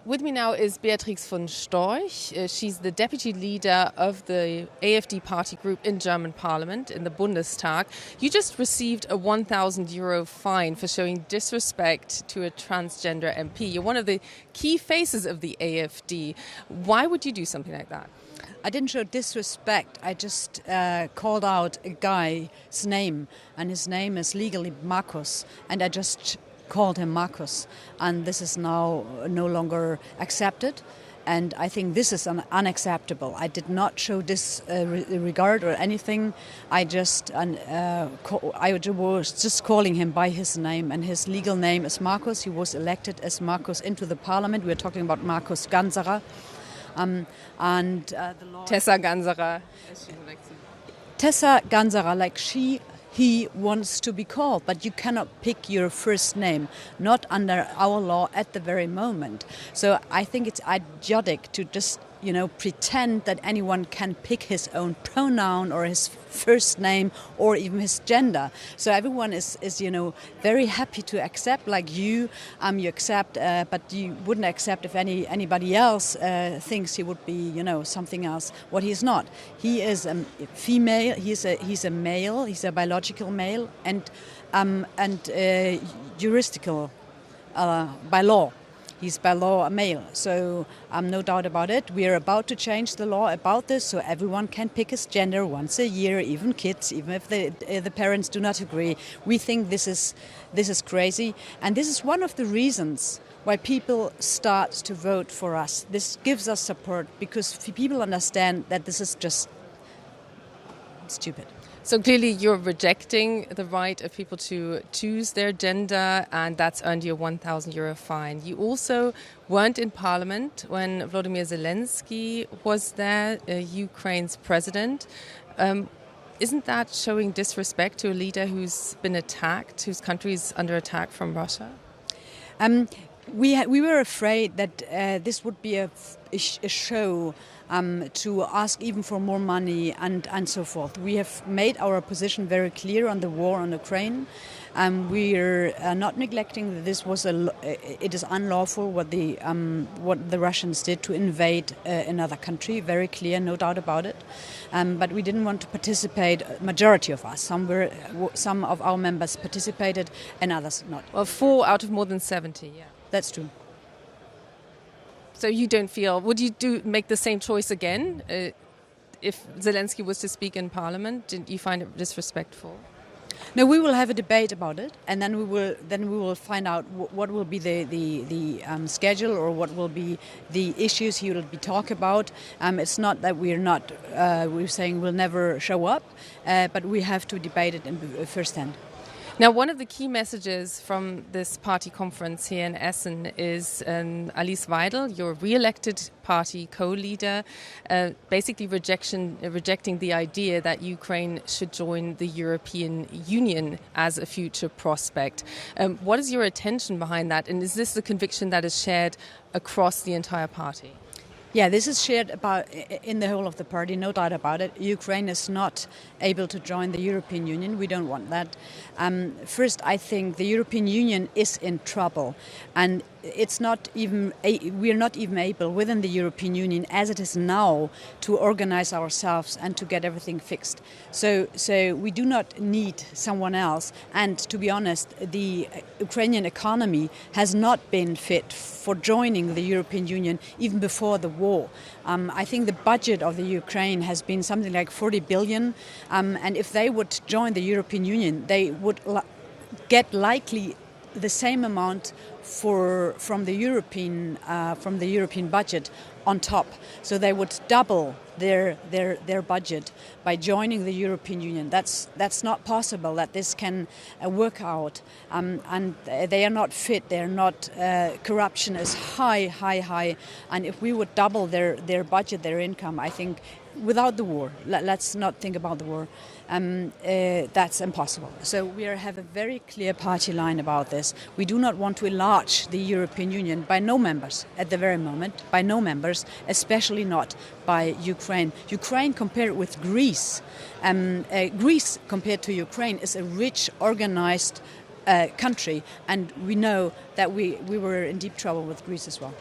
With me now is Beatrix von Storch. She's the deputy leader of the AfD party group in German parliament, in the Bundestag. You just received a €1,000 fine for showing disrespect to a transgender MP. You're one of the key faces of the AfD. Why would you do something like that? I didn't show disrespect. I just called out a guy's name, and his name is legally Markus, and I just called him Markus, and this is now no longer accepted, and I think this is unacceptable. I did not show disregard or anything. I was just calling him by his name, and his legal name is Markus. He was elected as Markus into the parliament. We're talking about Markus Ganserer. The law Tessa Ganserer, as she would like to. Tessa Ganserer, like he wants to be called, but you cannot pick your first name, not under our law at the very moment. So I think it's idiotic to just, pretend that anyone can pick his own pronoun or his first name or even his gender. So everyone is very happy to accept, like you accept, but you wouldn't accept if anybody else thinks he would be, something else. What he's not. He is a female. He's a male. He's a biological male and juristical by law. He's by law a male, so no doubt about it. We are about to change the law about this, so everyone can pick his gender once a year, even kids, even if the parents do not agree. We think this is crazy, and this is one of the reasons why people start to vote for us. This gives us support because people understand that this is just stupid. So clearly you're rejecting the right of people to choose their gender, and that's earned you a €1,000 fine. You also weren't in parliament when Volodymyr Zelenskyy was there, Ukraine's president. Isn't that showing disrespect to a leader who's been attacked, whose country is under attack from Russia? We were afraid that this would be a show to ask even for more money and so forth. We have made our position very clear on the war on Ukraine. We are not neglecting that it is unlawful what the Russians did to invade another country. Very clear, no doubt about it. But we didn't want to participate. Majority of us, some of our members participated, and others not. Well, 4 out of more than 70. Yeah, that's true. So you don't feel, would you make the same choice again if Zelenskyy was to speak in parliament? Didn't you find it disrespectful? No, we will have a debate about it, and then we will find out what will be the schedule or what will be the issues he will be talking about. It's not that we're saying we'll never show up, but we have to debate it in firsthand. Now, one of the key messages from this party conference here in Essen is Alice Weidel, your re-elected party co-leader, basically rejecting the idea that Ukraine should join the European Union as a future prospect. What is your attention behind that, and is this the conviction that is shared across the entire party? Yeah, this is shared in the whole of the party, no doubt about it. Ukraine is not able to join the European Union. We don't want that. First, I think the European Union is in trouble, and we are not even able within the European Union as it is now to organize ourselves and to get everything fixed. So we do not need someone else. And to be honest, the Ukrainian economy has not been fit for joining the European Union even before the war. I think the budget of the Ukraine has been something like 40 billion. And if they would join the European Union, they would get likely the same amount from the European budget on top. So they would double their budget by joining the European Union. That's not possible. That this can work out. And they are not fit. They are not. Corruption is high. And if we would double their budget, their income, I think. Without the war, let's not think about the war, that's impossible. So we have a very clear party line about this. We do not want to enlarge the European Union by no members at the very moment, by no members, especially not by Ukraine. Ukraine compared with Greece, Greece compared to Ukraine is a rich, organized country, and we know that we were in deep trouble with Greece as well.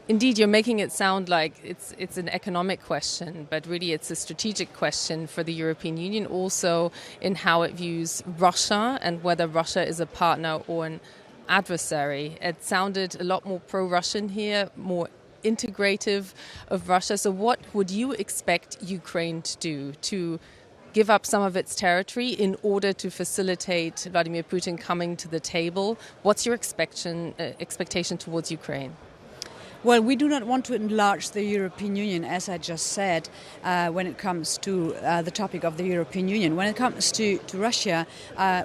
Indeed, you're making it sound like it's an economic question, but really it's a strategic question for the European Union, also in how it views Russia and whether Russia is a partner or an adversary. It sounded a lot more pro-Russian here, more integrative of Russia. So what would you expect Ukraine to do? To give up some of its territory in order to facilitate Vladimir Putin coming to the table? What's your expectation towards Ukraine? Well, we do not want to enlarge the European Union, as I just said, when it comes to the topic of the European Union. When it comes to Russia,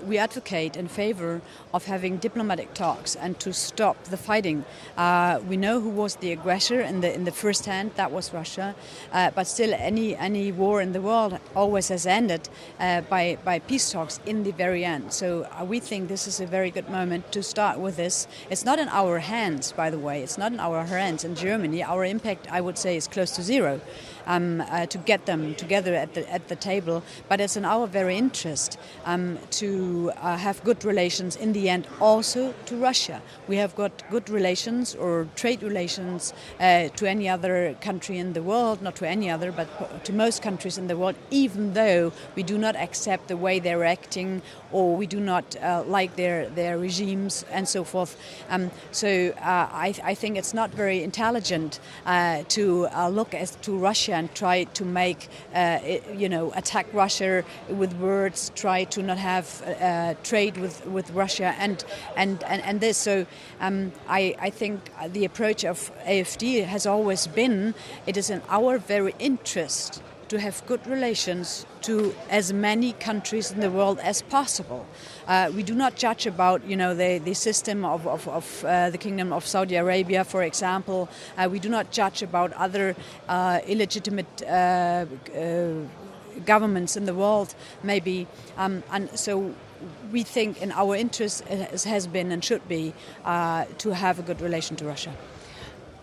we advocate in favor of having diplomatic talks and to stop the fighting. We know who was the aggressor in the first hand, that was Russia. But still, any war in the world always has ended by peace talks in the very end. So we think this is a very good moment to start with this. It's not in our hands, by the way. It's not in our hands. In Germany, our impact, I would say, is close to zero to get them together at the table. But it's in our very interest to have good relations in the end also to Russia. We have got good relations or trade relations to any other country in the world, not to any other, but to most countries in the world, even though we do not accept the way they're acting or we do not like their regimes and so forth. So I think it's not very intelligent to look to Russia and try to make, attack Russia with words, try to not have trade with Russia and this. So I think the approach of AfD has always been, it is in our very interest to have good relations to as many countries in the world as possible. We do not judge about, the system of the Kingdom of Saudi Arabia, for example. We do not judge about other illegitimate governments in the world, maybe. And so we think in our interest it has been and should be to have a good relation to Russia.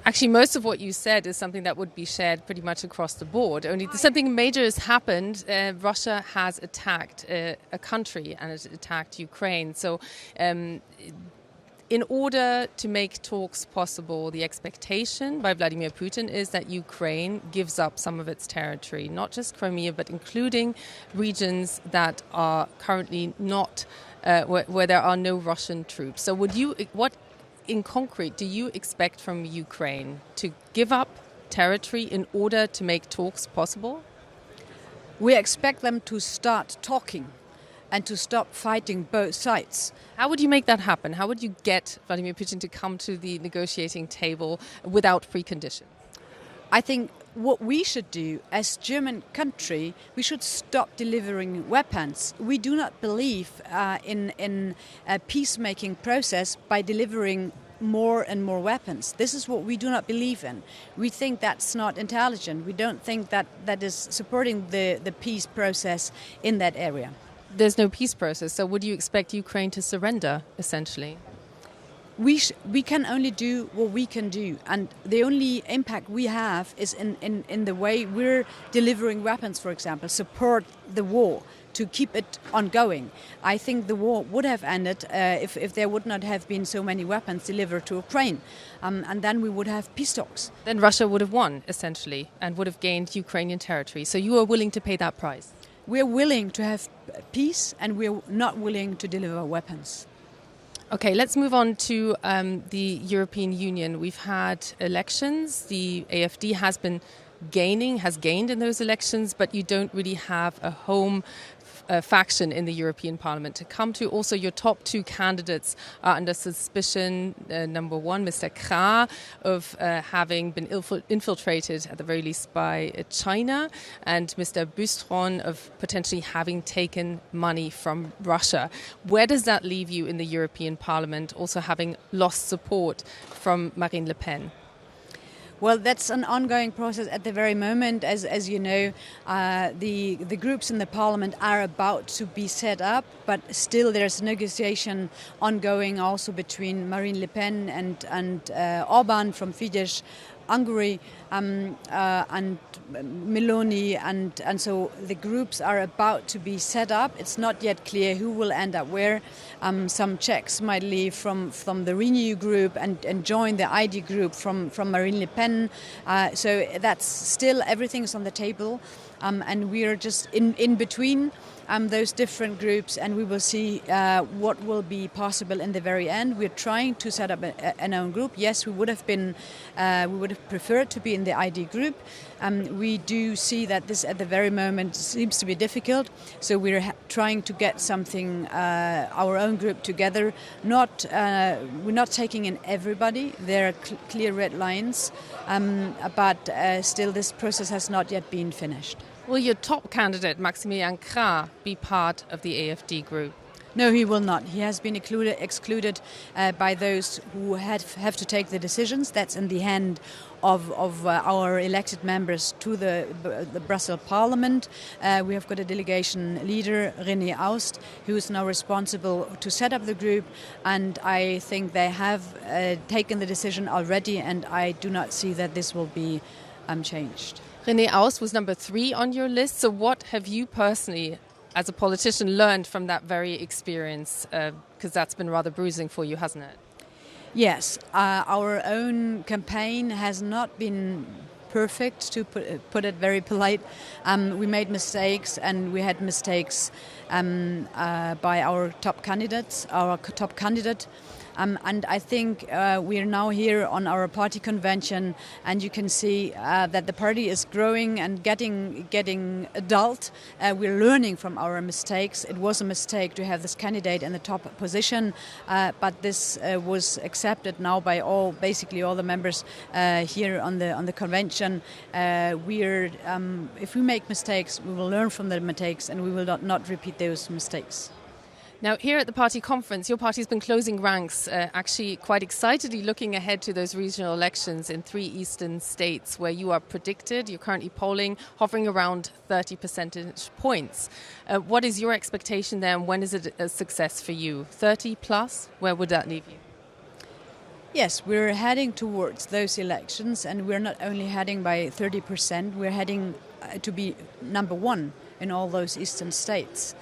Actually, most of what you said is something that would be shared pretty much across the board. Only something major has happened. Russia has attacked a country and it attacked Ukraine. So in order to make talks possible, the expectation by Vladimir Putin is that Ukraine gives up some of its territory, not just Crimea, but including regions that are currently not, where there are no Russian troops. So what in concrete do you expect from Ukraine? To give up territory in order to make talks possible? We expect them to start talking and to stop fighting both sides. How would you make that happen? How would you get Vladimir Putin to come to the negotiating table without preconditions? I think what we should do as German country, we should stop delivering weapons. We do not believe in a peacemaking process by delivering more and more weapons. This is what we do not believe in. We think that's not intelligent. We don't think that is supporting the peace process in that area. There's no peace process, so would you expect Ukraine to surrender, essentially? We can only do what we can do, and the only impact we have is in the way we're delivering weapons, for example, support the war, to keep it ongoing. I think the war would have ended if there would not have been so many weapons delivered to Ukraine, and then we would have peace talks. Then Russia would have won, essentially, and would have gained Ukrainian territory. So you are willing to pay that price? We're willing to have peace, and we're not willing to deliver weapons. Okay, let's move on to the European Union. We've had elections. The AfD has gained in those elections, but you don't really have a home faction in the European Parliament to come to. Also, your top two candidates are under suspicion. Number one, Mr. Krah, of having been infiltrated, at the very least, by China, and Mr. Bustron of potentially having taken money from Russia. Where does that leave you in the European Parliament, also having lost support from Marine Le Pen? Well, that's an ongoing process at the very moment. As you know, the groups in the parliament are about to be set up, but still there's negotiation ongoing also between Marine Le Pen and Orban from Fidesz Hungary and Meloni, and so the groups are about to be set up. It's not yet clear who will end up where. Some Czechs might leave from the Renew group and join the ID group from Marine Le Pen. So that's still, everything's on the table, and we are just in between those different groups, and we will see what will be possible in the very end. We're trying to set up an own group. Yes, we would have preferred to be in the ID group. We do see that this at the very moment seems to be difficult, so we're trying to get something, our own group together. We're not taking in everybody. There are clear red lines, but still this process has not yet been finished. Will your top candidate, Maximilian Krah, be part of the AfD group? No, he will not. He has been excluded by those who have to take the decisions. That's in the hand of our elected members to the Brussels Parliament. We have got a delegation leader, René Aust, who is now responsible to set up the group, and I think they have taken the decision already, and I do not see that this will be changed. René Aust was number 3 on your list. So what have you personally, as a politician, learned from that very experience? Because that's been rather bruising for you, hasn't it? Yes. Our own campaign has not been perfect, to put it very polite. We made mistakes, and we had mistakes by our top candidate. And I think we are now here on our party convention, and you can see that the party is growing and getting adult. We're learning from our mistakes. It was a mistake to have this candidate in the top position, but this was accepted now by basically all the members here on the convention. If we make mistakes, we will learn from the mistakes, and we will not repeat those mistakes. Now, here at the party conference, your party's been closing ranks, actually quite excitedly looking ahead to those regional elections in 3 eastern states where you are predicted. You're currently polling, hovering around 30 percentage points. What is your expectation there, and when is it a success for you? 30 plus? Where would that leave you? Yes, we're heading towards those elections, and we're not only heading by 30%, we're heading to be number 1 in all those eastern states.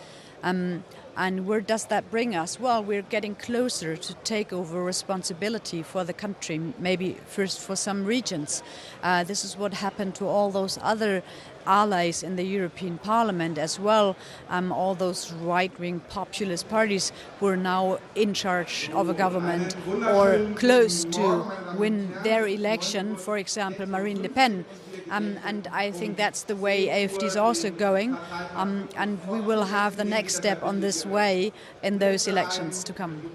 And where does that bring us? Well, we're getting closer to take over responsibility for the country, maybe first for some regions. This is what happened to all those other allies in the European Parliament as well. All those right-wing populist parties who are now in charge of a government or close to win their election, for example, Marine Le Pen. And I think that's the way AfD is also going, and we will have the next step on this way in those elections to come.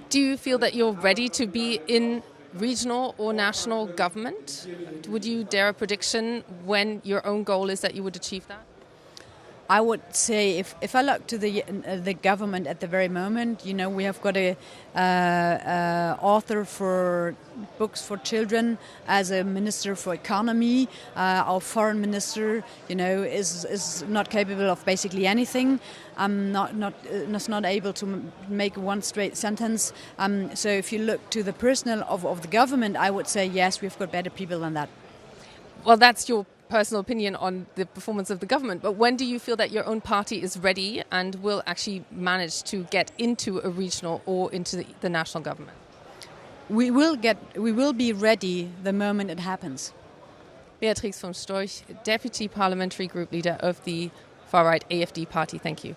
Do you feel that you're ready to be in regional or national government? Would you dare a prediction when your own goal is that you would achieve that? I would say if I look to the government at the very moment, we have got a author for books for children as a minister for economy. Our foreign minister, is not capable of basically anything. Not able to make one straight sentence. So if you look to the personnel of the government, I would say yes, we've got better people than that. Well, that's your personal opinion on the performance of the government, but when do you feel that your own party is ready and will actually manage to get into a regional or into the national government? We will be ready the moment it happens. Beatrix von Storch, Deputy Parliamentary Group Leader of the far-right AfD party. Thank you.